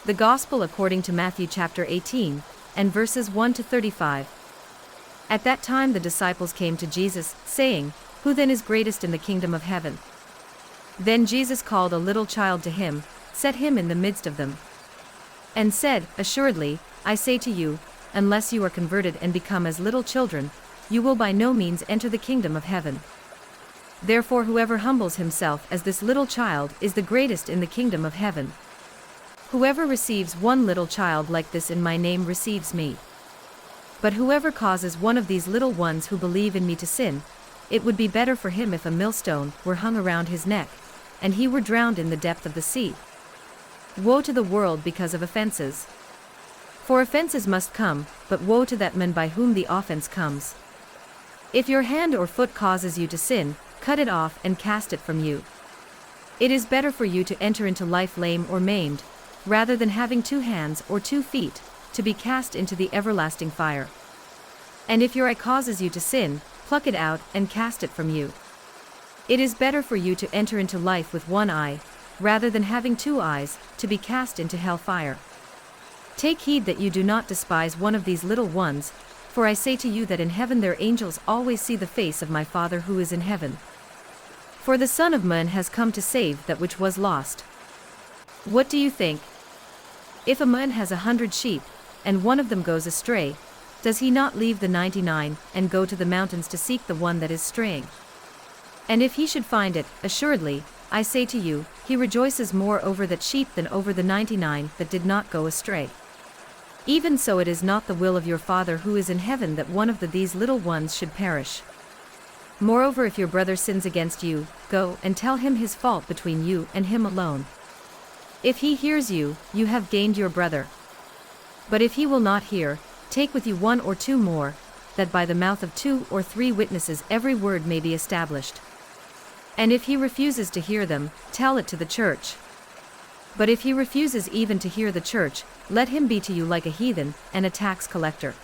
The Gospel according to Matthew chapter 18, and verses 1 to 35. At that time the disciples came to Jesus, saying, "Who then is greatest in the kingdom of heaven?" Then Jesus called a little child to him, set him in the midst of them, and said, "Assuredly, I say to you, unless you are converted and become as little children, you will by no means enter the kingdom of heaven. Therefore whoever humbles himself as this little child is the greatest in the kingdom of heaven. Whoever receives one little child like this in my name receives me. But whoever causes one of these little ones who believe in me to sin, it would be better for him if a millstone were hung around his neck, and he were drowned in the depth of the sea. Woe to the world because of offenses. For offenses must come, but woe to that man by whom the offense comes. If your hand or foot causes you to sin, cut it off and cast it from you. It is better for you to enter into life lame or maimed, rather than having 2 hands or 2 feet, to be cast into the everlasting fire. And if your eye causes you to sin, pluck it out and cast it from you. It is better for you to enter into life with 1 eye, rather than having 2 eyes, to be cast into hell fire. Take heed that you do not despise one of these little ones, for I say to you that in heaven their angels always see the face of my Father who is in heaven. For the Son of Man has come to save that which was lost. What do you think? If a man has 100 sheep, and one of them goes astray, does he not leave the 99 and go to the mountains to seek the one that is straying? And if he should find it, assuredly, I say to you, he rejoices more over that sheep than over the 99 that did not go astray. Even so it is not the will of your Father who is in heaven that one of these little ones should perish. Moreover, if your brother sins against you, go and tell him his fault between you and him alone. If he hears you, you have gained your brother. But if he will not hear, take with you 1 or 2 more, that by the mouth of 2 or 3 witnesses every word may be established. And if he refuses to hear them, tell it to the church. But if he refuses even to hear the church, let him be to you like a heathen and a tax collector.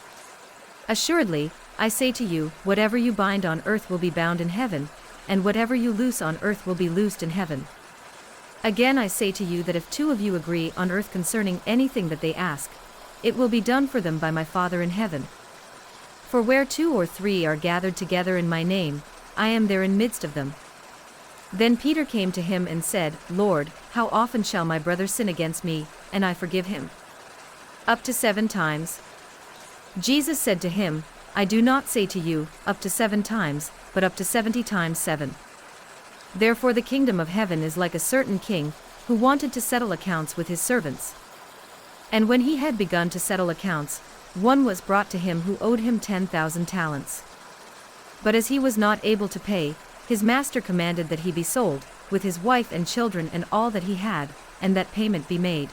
Assuredly, I say to you, whatever you bind on earth will be bound in heaven, and whatever you loose on earth will be loosed in heaven. Again I say to you that if 2 of you agree on earth concerning anything that they ask, it will be done for them by my Father in heaven. For where 2 or 3 are gathered together in my name, I am there in midst of them. Then Peter came to him and said, Lord, how often shall my brother sin against me, and I forgive him? Up to 7 times? Jesus said to him, I do not say to you, up to 7 times, but up to 70 times 7. Therefore the kingdom of heaven is like a certain king, who wanted to settle accounts with his servants. And when he had begun to settle accounts, one was brought to him who owed him 10,000 talents. But as he was not able to pay, his master commanded that he be sold, with his wife and children and all that he had, and that payment be made.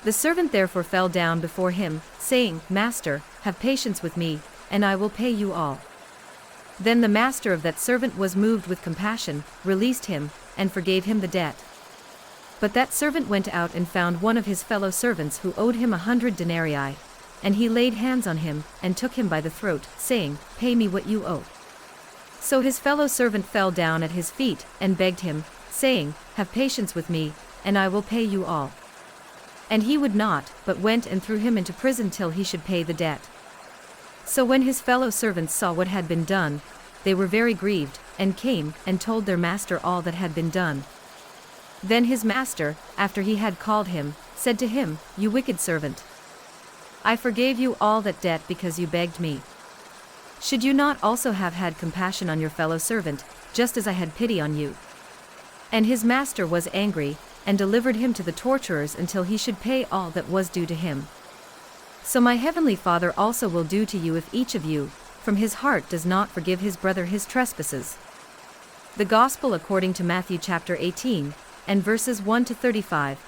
The servant therefore fell down before him, saying, Master, have patience with me, and I will pay you all. Then the master of that servant was moved with compassion, released him, and forgave him the debt. But that servant went out and found one of his fellow servants who owed him 100 denarii, and he laid hands on him, and took him by the throat, saying, Pay me what you owe. So his fellow servant fell down at his feet, and begged him, saying, Have patience with me, and I will pay you all. And he would not, but went and threw him into prison till he should pay the debt. So when his fellow servants saw what had been done, they were very grieved, and came, and told their master all that had been done. Then his master, after he had called him, said to him, You wicked servant! I forgave you all that debt because you begged me. Should you not also have had compassion on your fellow servant, just as I had pity on you? And his master was angry, and delivered him to the torturers until he should pay all that was due to him. So my heavenly Father also will do to you if each of you, from his heart does not forgive his brother his trespasses. The Gospel according to Matthew chapter 18, and verses 1 to 35.